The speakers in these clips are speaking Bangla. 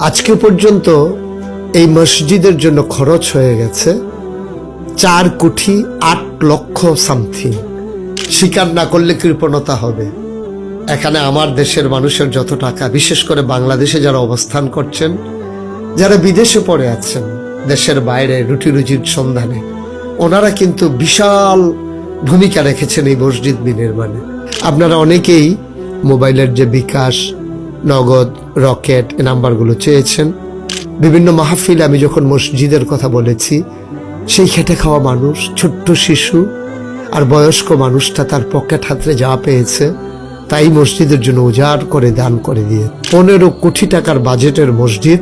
আজকে পর্যন্ত এই মসজিদের জন্য খরচ হয়ে গেছে 4,08,00,000 সামথিং। স্বীকার না করলে কৃপণতা হবে। এখানে আমার দেশের মানুষের যত টাকা, বিশেষ করে বাংলাদেশে যারা অবস্থান করছেন, যারা বিদেশে পড়ে আছেন, দেশের বাইরে রুটি রুজির সন্ধানে, ওনারা কিন্তু বিশাল ভূমিকা রেখেছেন এই মসজিদ বিনির্মাণে। আপনারা অনেকেই মোবাইলের যে বিকাশ, নগদ, রকেট এই নাম্বারগুলো চেয়েছেন। বিভিন্ন মাহফিলে আমি যখন মসজিদের কথা বলেছি, সেই খেটে খাওয়া মানুষ, ছোট্ট শিশু আর বয়স্ক মানুষটা তার পকেট হাতে যা পেয়েছে তাই মসজিদের জন্য উজাড় করে দান করে দিয়ে 15 কোটি টাকার বাজেটের মসজিদ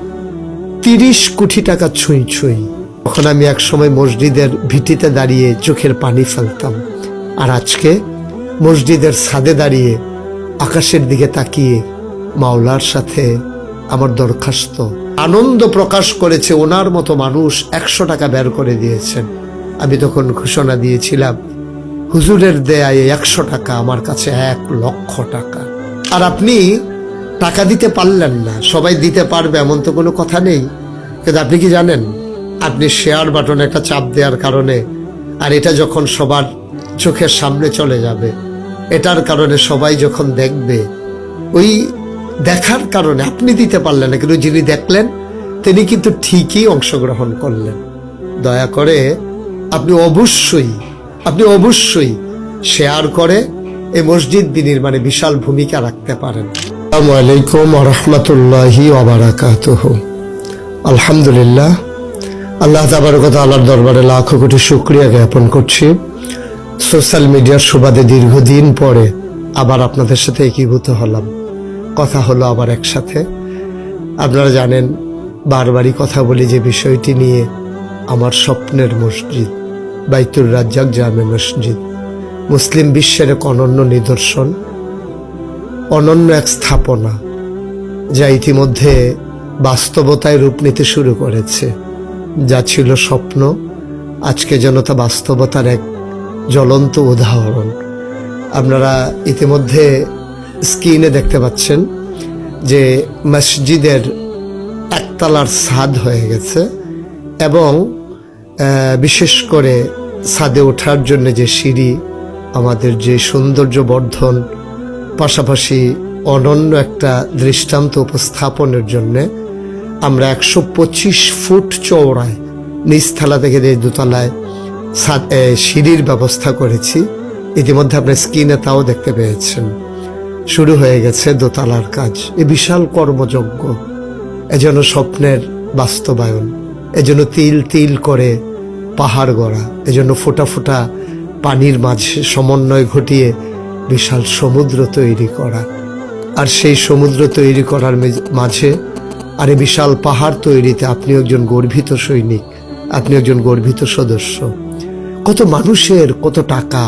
30 কোটি টাকা ছুঁই ছুঁই। তখন আমি এক সময় মসজিদের ভিটিতে দাঁড়িয়ে চোখের পানি ফেলতাম, আর আজকে মসজিদের ছাদে দাঁড়িয়ে আকাশের দিকে তাকিয়ে মাওলার সাথে আমার দরখাস্ত, আনন্দ প্রকাশ করেছে। ওনার মতো মানুষ 100 টাকা বের করে দিয়েছেন। আমি তখন ঘোষণা দিয়েছিলাম, হুজুরের দেয়া 100 টাকা আমার কাছে 1,00,000 টাকা। আর আপনি টাকা দিতে পারলেন না, সবাই দিতে পারবে এমন তো কোনো কথা নেই। কিন্তু আপনি কি জানেন, আপনি শেয়ার বাটনে একটা চাপ দেওয়ার কারণে, আর এটা যখন সবার চোখের সামনে চলে যাবে, এটার কারণে সবাই যখন দেখবে, ওই দেখার কারণে আপনি দিতে পারলেন না, কিন্তু যিনি দেখলেন তিনি কিন্তু ঠিকই অংশগ্রহণ করলেন। দয়া করে আপনি অবশ্যই শেয়ার করে এই মসজিদ বিনির্মাণে বিশাল ভূমিকা রাখতে পারেন। আসসালামু আলাইকুম ওয়া রাহমাতুল্লাহি ওয়া বারাকাতুহু। আলহামদুলিল্লাহ, আল্লাহ তাবারক ওয়া তাআলার দরবারে লাখো কোটি শুকরিয়া জ্ঞাপন করছি। সোশ্যাল মিডিয়ার সুবাদে দীর্ঘদিন পরে আবার আপনাদের সাথে একীভূত হলাম, কথা হলো আবার একসাথে। আপনারা জানেন, বারবারই কথা বলি যে বিষয়টি নিয়ে, আমার স্বপ্নের মসজিদ বাইতুর রাজ্জাক জামে মসজিদ, মুসলিম বিশ্বের এক অনন্য নিদর্শন, অনন্য এক স্থাপনা, যা ইতিমধ্যে বাস্তবতায় রূপ নিতে শুরু করেছে। যা ছিল স্বপ্ন, আজকে যেন তা বাস্তবতার এক জ্বলন্ত উদাহরণ। আপনারা ইতিমধ্যে স্ক্রিনে দেখতে পাচ্ছেন যে মসজিদের একতলার ছাদ হয়ে গেছে, এবং বিশেষ করে ছাদে ওঠার জন্য যে সিঁড়ি, আমাদের যে সৌন্দর্য বর্ধন, পাশাপাশি অনন্য একটা দৃষ্টান্ত উপস্থাপনের জন্য আমরা 125 ফুট চওড়ায় নিচতলা থেকে দোতলায় সিঁড়ির ব্যবস্থা করেছি। ইতিমধ্যে আপনার স্ক্রিনে তাও দেখতে পেয়েছেন। শুরু হয়ে গেছে দোতলার কাজ। এ বিশাল কর্মযজ্ঞ, এজন্য স্বপ্নের বাস্তবায়ন, এজন্য তিল তিল করে পাহাড় গড়া, এজন্য ফোঁটা ফোঁটা পানির মাঝে সমন্বয় ঘটিয়ে বিশাল সমুদ্র তৈরি করা, আর সেই সমুদ্র তৈরি করার মাঝে আর এই বিশাল পাহাড় তৈরিতে আপনি একজন গর্বিত সৈনিক, আপনি একজন গর্বিত সদস্য। কত মানুষের কত টাকা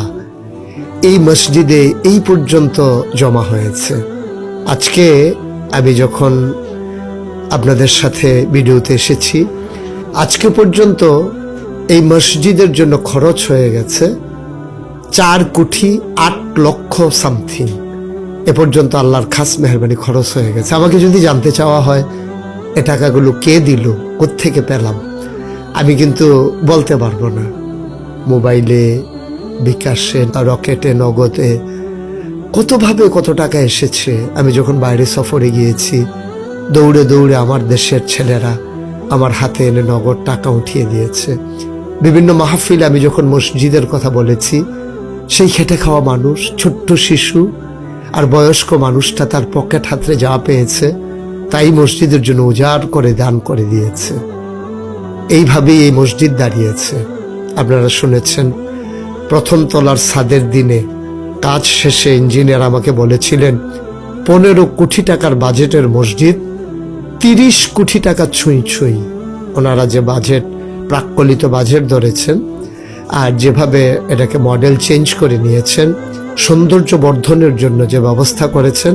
এই মসজিদে এই পর্যন্ত জমা হয়েছে। আজকে আমি যখন আপনাদের সাথে ভিডিওতে এসেছি, আজকে পর্যন্ত এই মসজিদের জন্য খরচ হয়ে গেছে 4,08,00,000 সামথিং। এ পর্যন্ত আল্লাহর খাস মেহরবানি খরচ হয়ে গেছে। আমাকে যদি জানতে চাওয়া হয় এ টাকাগুলো কে দিল, কোত্থেকে পেলাম, আমি কিন্তু বলতে পারবো না। মোবাইলে, বিকাশে, রকেটে, নগদে, কতভাবে কত টাকা এসেছে। আমি যখন বাইরে সফরে গিয়েছি, দৌড়ে দৌড়ে আমার দেশের ছেলেরা আমার হাতে এনে নগদ টাকা উঠিয়ে দিয়েছে। বিভিন্ন মাহফিলে আমি যখন মসজিদের কথা বলেছি, সেই খেটে খাওয়া মানুষ, ছোট্ট শিশু আর বয়স্ক মানুষটা তার পকেট হাতে যা পেয়েছে তাই মসজিদের জন্য উজাড় করে দান করে দিয়েছে। এইভাবেই এই মসজিদ দাঁড়িয়েছে। আপনারা শুনেছেন, প্রথম তলার ছাদের দিনে কাজ শেষে ইঞ্জিনিয়ার আমাকে বলেছিলেন 15 কোটি টাকার বাজেটের মসজিদ 30 কোটি টাকা ছুঁই ছুঁই। ওনারা যে বাজেট, প্রাক্কলিত বাজেট ধরেছেন, আর যেভাবে এটাকে মডেল চেঞ্জ করে নিয়েছেন, সৌন্দর্য বর্ধনের জন্য যে ব্যবস্থা করেছেন,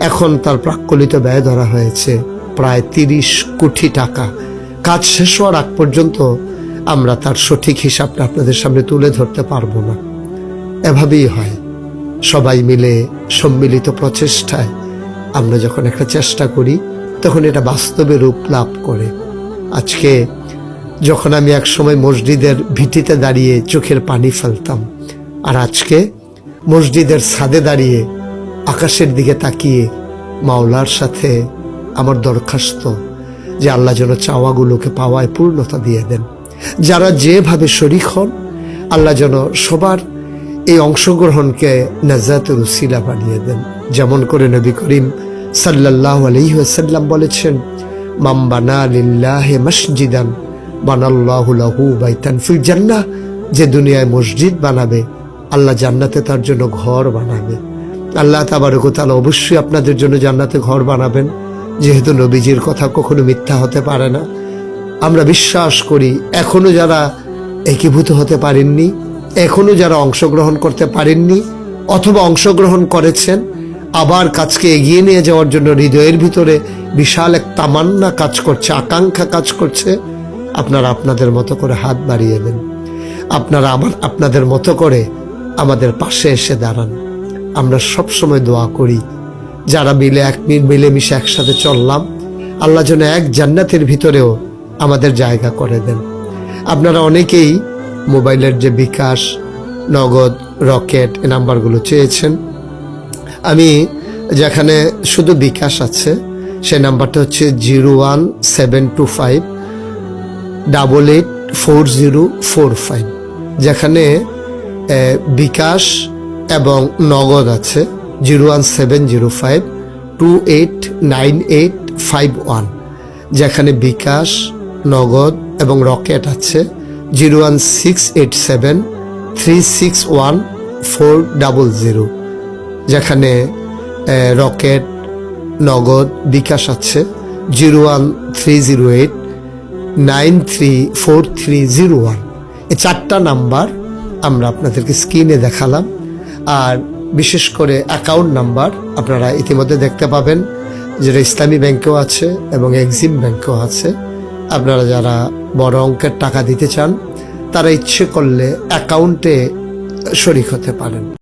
এখন তার প্রাক্কলিত ব্যয় ধরা হয়েছে প্রায় 30 কোটি টাকা। কাজ শেষ হওয়ার আগ পর্যন্ত আমরা তার সঠিক হিসাবটা আপনাদের সামনে তুলে ধরতে পারবো না। এভাবেই হয়, সবাই মিলে সম্মিলিত প্রচেষ্টায় আমরা যখন একটা চেষ্টা করি, তখন এটা বাস্তবে রূপ লাভ করে। আজকে যখন আমি একসময় মসজিদের ভিটিতে দাঁড়িয়ে চোখের পানি ফেলতাম, আর আজকে মসজিদের ছাদে দাঁড়িয়ে আকাশের দিকে তাকিয়ে মাওলার সাথে আমার দরখাস্ত যে আল্লাহ যেন চাওয়াগুলোকে পাওয়ায় পূর্ণতা দিয়ে দেন। যারা যেভাবে শরীক হন, আল্লাহ যেন সবার এই অংশগ্রহণকে নাজাতের উসিলা বানিয়ে দেন। যেমন করে নবী করিম সাল্লাল্লাহু আলাইহি ওয়াসাল্লাম বলেছেন, মান বানা লিল্লাহি মসজিদান বানাল্লাহু লাহু বাইতান ফিল জান্নাহ। যে দুনিয়ায় মসজিদ বানাবে, আল্লাহ জান্নাতে তার জন্য ঘর বানাবে। আল্লাহ তাবারক ওয়া তাআলা অবশ্যই আপনাদের জন্য জান্নাতে ঘর বানাবেন, যেহেতু নবীজির কথা কখনো মিথ্যা হতে পারে না। আমরা বিশ্বাস করি এখনো যারা একীভূত হতে পারেননি, এখনো যারা অংশগ্রহণ করতে পারেননি অথবা অংশগ্রহণ করেছেন, আবার কাজকে এগিয়ে নিয়ে যাওয়ার জন্য হৃদয়ের ভিতরে বিশাল এক তামান্না কাজ করছে, আকাঙ্ক্ষা কাজ করছে, আপনারা আপনাদের মতো করে হাত বাড়িয়ে দেন। আপনারা আপনাদের মতো করে আমাদের পাশে এসে দাঁড়ান। আমরা সব সময় দোয়া করি যারা মিলেমিশে একসাথে চললাম, আল্লাহ যেন এক জান্নাতের ভিতরেও আমাদের জায়গা করে দেন। আপনারা অনেকেই মোবাইলের যে বিকাশ, নগদ, রকেট এই নাম্বারগুলো চেয়েছেন। আমি যেখানে শুধু বিকাশ আছে সেই নাম্বারটা হচ্ছে 01725884045। যেখানে বিকাশ এবং নগদ আছে 01705289851। যেখানে বিকাশ, নগদ এবং রকেট আছে 01687361400। যেখানে রকেট, নগদ, বিকাশ আছে 01308934301। এই চারটা নাম্বার আমরা আপনাদেরকে স্ক্রিনে দেখালাম। আর বিশেষ করে অ্যাকাউন্ট নাম্বার আপনারা ইতিমধ্যে দেখতে পাবেন, যেটা ইসলামী ব্যাংকেও আছে এবং এক্সিম ব্যাংকেও আছে। আপনারা যারা বড় অঙ্কের টাকা দিতে চান, তারা ইচ্ছে করলে অ্যাকাউন্টে শরিক হতে পারেন।